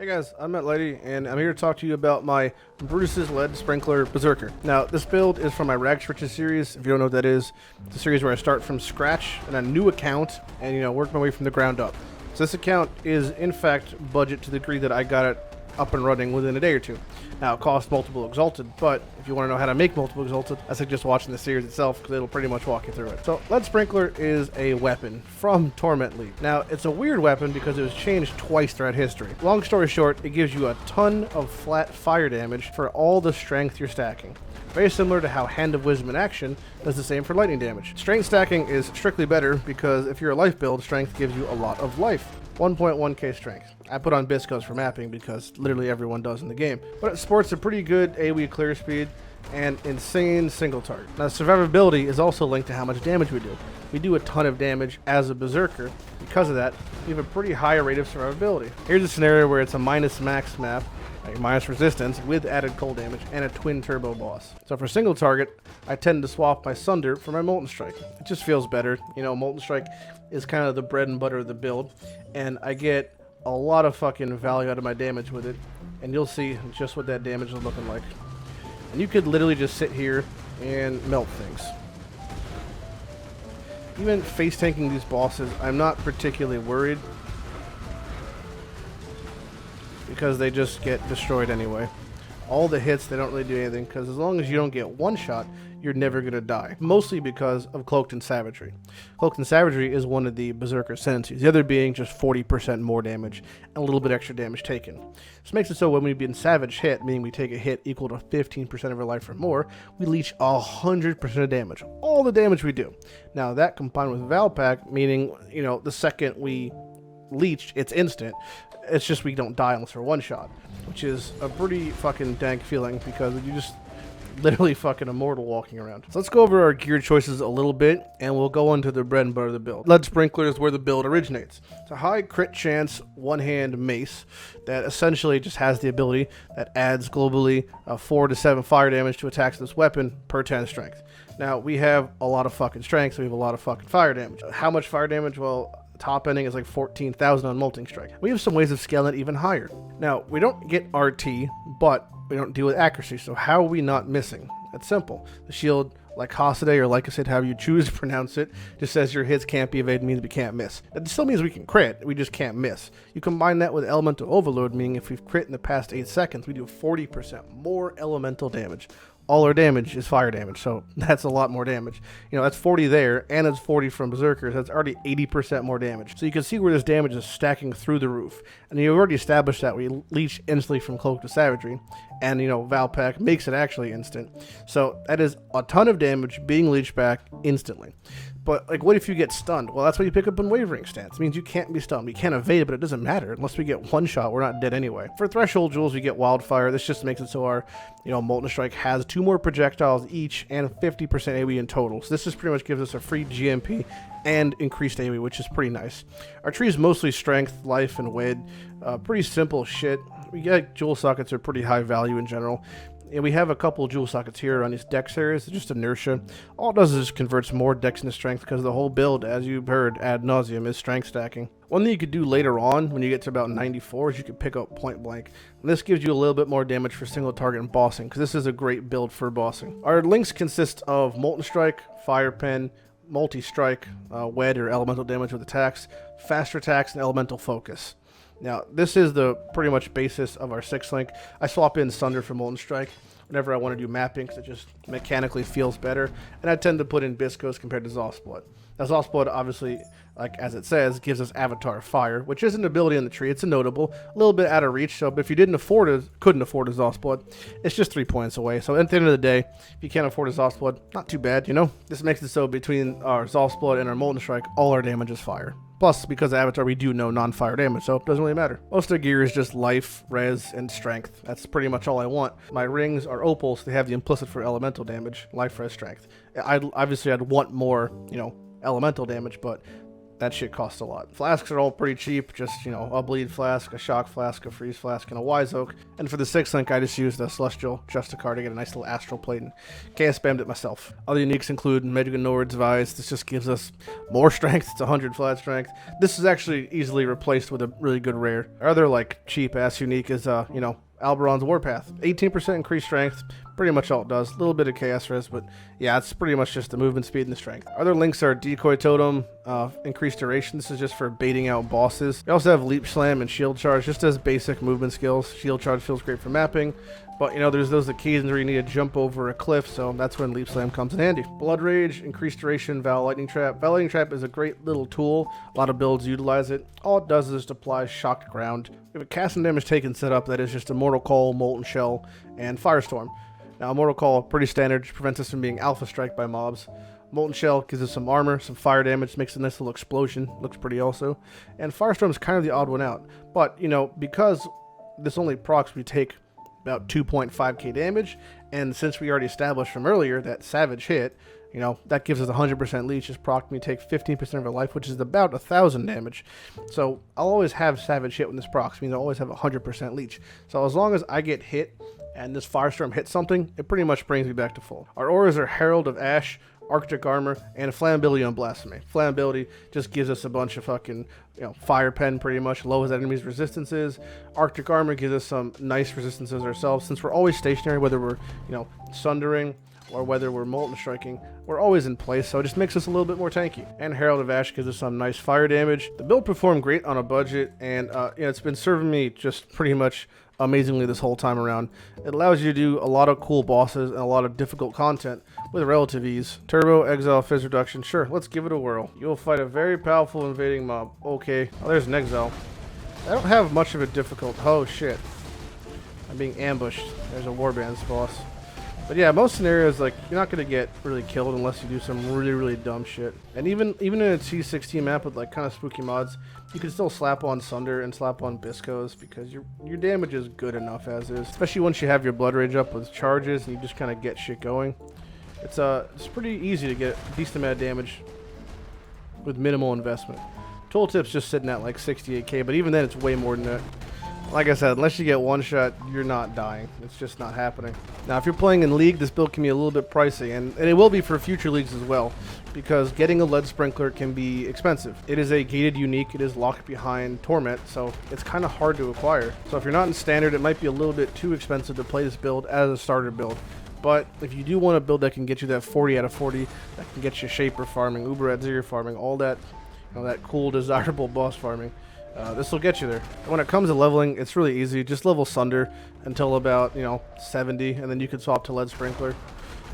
Hey guys, I'm Lighty, and I'm here to talk to you about my Brutus's Lead Sprinkler Berserker. Now, this build is from my Rags to Riches series. If you don't know what that is, it's a series where I start from scratch in a new account and, work my way from the ground up. So this account is, in fact, budget to the degree that I got it up and running within a day or two. Now, it costs multiple Exalted, but if you want to know how to make multiple Exalted, I suggest watching the series itself because it'll pretty much walk you through it. So, Lead Sprinkler is a weapon from Torment League. Now, it's a weird weapon because it was changed twice throughout history. Long story short, it gives you a ton of flat fire damage for all the strength you're stacking. Very similar to how Hand of Wisdom in action does the same for lightning damage. Strength stacking is strictly better because if you're a life build, strength gives you a lot of life. 1.1k strength. I put on Biscos for mapping because literally everyone does in the game. But it sports a pretty good AoE clear speed and insane single target. Now, survivability is also linked to how much damage we do. We do a ton of damage as a Berserker. Because of that, we have a pretty high rate of survivability. Here's a scenario where it's a minus max map, like minus resistance with added cold damage and a twin turbo boss. So for single target, I tend to swap my Sunder for my Molten Strike. It just feels better. Molten Strike is kind of the bread and butter of the build, and I get a lot of fucking value out of my damage with it, and you'll see just what that damage is looking like. And you could literally just sit here and melt things. Even face tanking these bosses, I'm not particularly worried because they just get destroyed anyway. All the hits, they don't really do anything because as long as you don't get one shot, you're never going to die. Mostly because of Cloaked in Savagery. Cloaked in Savagery is one of the Berserker sentences, the other being just 40% more damage and a little bit extra damage taken. This makes it so when we be in Savage hit, meaning we take a hit equal to 15% of our life or more, we leech 100% of damage. All the damage we do. Now that combined with Valpack, meaning, the second we leech, it's instant. It's just we don't die unless we're one shot, which is a pretty fucking dank feeling because you just literally fucking immortal walking around. So let's go over our gear choices a little bit and we'll go into the bread and butter of the build. Lead Sprinkler is where the build originates. It's a high crit chance one-hand mace that essentially just has the ability that adds globally 4 to 7 fire damage to attacks with this weapon per 10 strength. Now we have a lot of fucking strength, so we have a lot of fucking fire damage. How much fire damage? Well, top ending is like 14,000 on Molting Strike. We have some ways of scaling it even higher. Now, we don't get RT, but we don't deal with accuracy, so how are we not missing? It's simple. The shield, like Hasidae or like I said, however you choose to pronounce it, just says your hits can't be evaded, means we can't miss. That still means we can crit, we just can't miss. You combine that with Elemental Overload, meaning if we've crit in the past 8 seconds, we do 40% more elemental damage. All our damage is fire damage, so that's a lot more damage. That's 40 there, and it's 40 from Berserkers. That's already 80% more damage. So you can see where this damage is stacking through the roof. And you've already established that we leech instantly from Cloak to Savagery, and, Valpack makes it actually instant. So that is a ton of damage being leeched back instantly. But, what if you get stunned? Well, that's what you pick up in Wavering Stance. It means you can't be stunned. We can't evade it, but it doesn't matter. Unless we get one shot, we're not dead anyway. For Threshold Jewels, we get Wildfire. This just makes it so our, Molten Strike has 2 more projectiles each and 50% AoE in total. So this just pretty much gives us a free GMP and increased AoE, which is pretty nice. Our tree is mostly strength, life, and wid. Pretty simple shit. We get jewel sockets are pretty high value in general. And we have a couple of jewel sockets here on these dex areas. It's just inertia. All it does is just converts more dex into strength because the whole build, as you've heard ad nauseum, is strength stacking. One thing you could do later on when you get to about 94 is you could pick up Point Blank. And this gives you a little bit more damage for single target and bossing because this is a great build for bossing. Our links consist of Molten Strike, Fire Pen, Multi-Strike, Wed or Elemental damage with attacks, Faster attacks, and Elemental Focus. Now, this is the pretty much basis of our 6 link. I swap in Sunder for Molten Strike whenever I want to do mapping because it just mechanically feels better. And I tend to put in Biscos compared to Zosplood. Now, Zosplood, obviously, like as it says, gives us Avatar Fire, which is an ability in the tree. It's a notable, a little bit out of reach. So, but if you couldn't afford a Zosplood, it's just 3 points away. So at the end of the day, if you can't afford a Zosplood, not too bad, This makes it so between our Zosplood and our Molten Strike, all our damage is fire. Plus, because of Avatar, we do know non-fire damage, so it doesn't really matter. Most of the gear is just life, res, and strength. That's pretty much all I want. My rings are opal, so they have the implicit for elemental damage, life, res, strength. I'd want more, elemental damage, but that shit costs a lot. Flasks are all pretty cheap, just, you know, a bleed flask, a shock flask, a freeze flask, and a wise oak. And for the 6th link, I just used a celestial Justicar to get a nice little astral plate, and chaos spammed it myself. Other uniques include Mega Nord's Vice. This just gives us more strength. It's 100 flat strength. This is actually easily replaced with a really good rare. Our other, like, cheap ass unique is, you know, Alberon's Warpath. 18% increased strength, pretty much all it does. A little bit of chaos res, but yeah, it's pretty much just the movement speed and the strength. Other links are Decoy Totem, increased duration. This is just for baiting out bosses. We also have Leap Slam and Shield Charge, just as basic movement skills. Shield Charge feels great for mapping, but you know, there's those occasions where you need to jump over a cliff, so that's when Leap Slam comes in handy. Blood Rage, increased duration, Val Lightning Trap. Val Lightning Trap is a great little tool. A lot of builds utilize it. All it does is just apply shocked ground. We have a cast and damage taken setup that is just Immortal Call, Molten Shell, and Firestorm. Now, Immortal Call, pretty standard, prevents us from being alpha strike by mobs. Molten Shell gives us some armor, some fire damage, makes a nice little explosion, looks pretty also. And Firestorm is kind of the odd one out. But, you know, because this only procs, we take about 2.5k damage, and since we already established from earlier that Savage hit, you know, that gives us 100% leech. Just proc me take 15% of our life, which is about 1,000 damage. So I'll always have Savage hit when this procs, means I'll always have 100% leech. So as long as I get hit and this Firestorm hits something, it pretty much brings me back to full. Our auras are Herald of Ash, Arctic Armor, and Flammability on Blasphemy. Flammability just gives us a bunch of fucking, you know, Fire Pen pretty much, lowers enemies' resistances. Arctic Armor gives us some nice resistances ourselves. Since we're always stationary, whether we're, you know, Sundering or whether we're Molten Striking, we're always in place, so it just makes us a little bit more tanky. And Herald of Ash gives us some nice fire damage. The build performed great on a budget, and you know, it's been serving me just pretty much amazingly this whole time around. It allows you to do a lot of cool bosses and a lot of difficult content with relative ease. Turbo, Exile, Fizz Reduction, sure, let's give it a whirl. You'll fight a very powerful invading mob. Okay, oh, there's an Exile. I don't have much of a difficult, oh shit. I'm being ambushed. There's a Warbands boss. But yeah, most scenarios, like, you're not going to get really killed unless you do some really, really dumb shit. And even in a T16 map with, like, kind of spooky mods, you can still slap on Sunder and slap on Biscos because your damage is good enough as is. Especially once you have your Blood Rage up with charges and you just kind of get shit going. It's pretty easy to get a decent amount of damage with minimal investment. Tooltip's just sitting at, like, 68k, but even then it's way more than that. Like I said, unless you get one shot, you're not dying. It's just not happening. Now, if you're playing in League, this build can be a little bit pricey, and it will be for future leagues as well, because getting a lead sprinkler can be expensive. It is a gated unique. It is locked behind Torment, so it's kind of hard to acquire. So if you're not in standard, it might be a little bit too expensive to play this build as a starter build. But if you do want a build that can get you that 40 out of 40, that can get you Shaper farming, Uber at Zero farming, all that, you know, that cool, desirable boss farming, this will get you there. And when it comes to leveling, it's really easy. Just level Sunder until about, you know, 70, and then you can swap to Lead Sprinkler.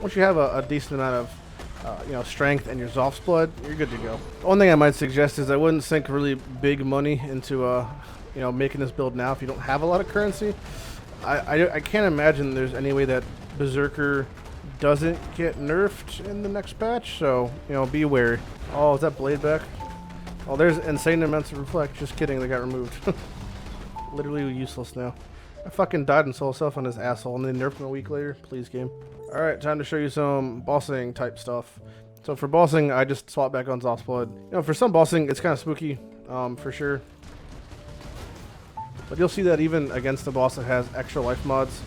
Once you have a decent amount of, you know, strength and your Zoph's Blood, you're good to go. One thing I might suggest is I wouldn't sink really big money into, you know, making this build now if you don't have a lot of currency. I can't imagine there's any way that Berserker doesn't get nerfed in the next patch, so, you know, be wary. Oh, is that Blade back? Oh, there's insane amounts of reflect. Just kidding, they got removed. Literally useless now. I fucking died and saw myself on this asshole and then nerfed him a week later. Please, game. Alright, time to show you some bossing type stuff. So for bossing, I just swap back on Zoph's Blood. You know, for some bossing, it's kind of spooky, for sure. But you'll see that even against the boss that has extra life mods,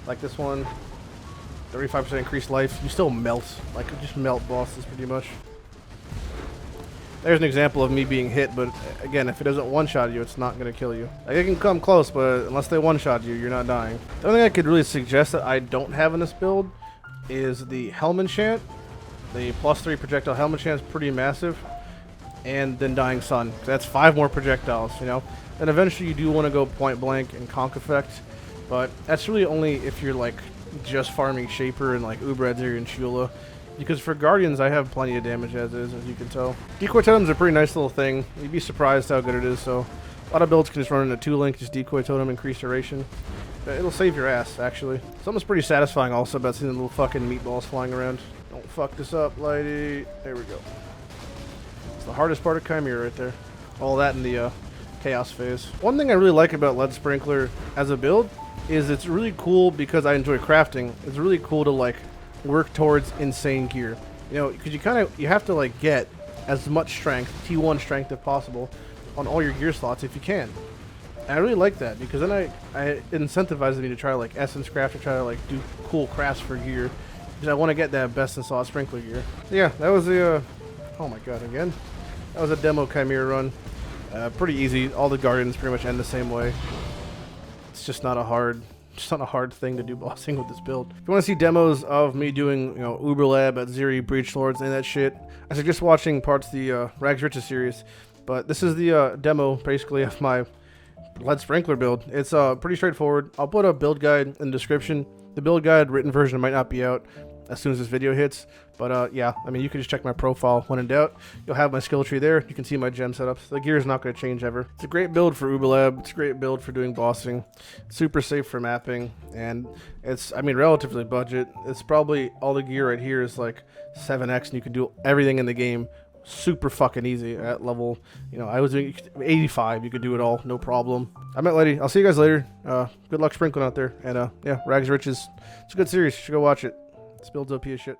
like this one, 35% increased life, you still melt. Like, you just melt bosses pretty much. There's an example of me being hit, but again, if it doesn't one-shot you, it's not going to kill you. Like, it can come close, but unless they one-shot you, you're not dying. The only thing I could really suggest that I don't have in this build is the Helm Enchant. The +3 projectile Helm Enchant is pretty massive. And then Dying Sun. That's 5 more projectiles, you know? Then eventually you do want to go Point Blank and Conk Effect, but that's really only if you're, like, just farming Shaper and, like, Uber and Shula. Because for Guardians, I have plenty of damage as is, as you can tell. Decoy Totem's a pretty nice little thing. You'd be surprised how good it is, so a lot of builds can just run into 2-link, just Decoy Totem, increase duration. But it'll save your ass, actually. Something's pretty satisfying also about seeing the little fucking meatballs flying around. Don't fuck this up, Lighty. There we go. It's the hardest part of Chimera right there. All that in the Chaos phase. One thing I really like about Lead Sprinkler as a build is it's really cool because I enjoy crafting. It's really cool to, like, work towards insane gear, you know, because you have to, like, get as much strength, T1 strength if possible, on all your gear slots if you can. And I really like that because then it incentivizes me to try like essence craft, to try to like do cool crafts for gear, because I want to get that best in slot sprinkler gear. So yeah, that was the oh my god, again, that was a demo Chimera run. Pretty easy. All the guardians pretty much end the same way. It's just not a hard thing to do bossing with this build. If you want to see demos of me doing, you know, Uber Lab at Zeri, Breach Lords, and that shit, I suggest watching parts of the Rags Riches series. But this is the demo, basically, of my lead sprinkler build. It's pretty straightforward. I'll put a build guide in the description. The build guide written version might not be out as soon as this video hits, but yeah, I mean, you can just check my profile when in doubt. You'll have my skill tree there. You can see my gem setups. The gear is not going to change ever. It's a great build for Uber Lab. It's a great build for doing bossing. Super safe for mapping, and it's, I mean, relatively budget. It's probably, all the gear right here is like 7x, and you can do everything in the game super fucking easy at level, you know, I was doing 85. You could do it all, no problem. I'm at Lighty. I'll see you guys later. Good luck sprinkling out there, and yeah, Rags Riches. It's a good series. You should go watch it. This build's OP as shit.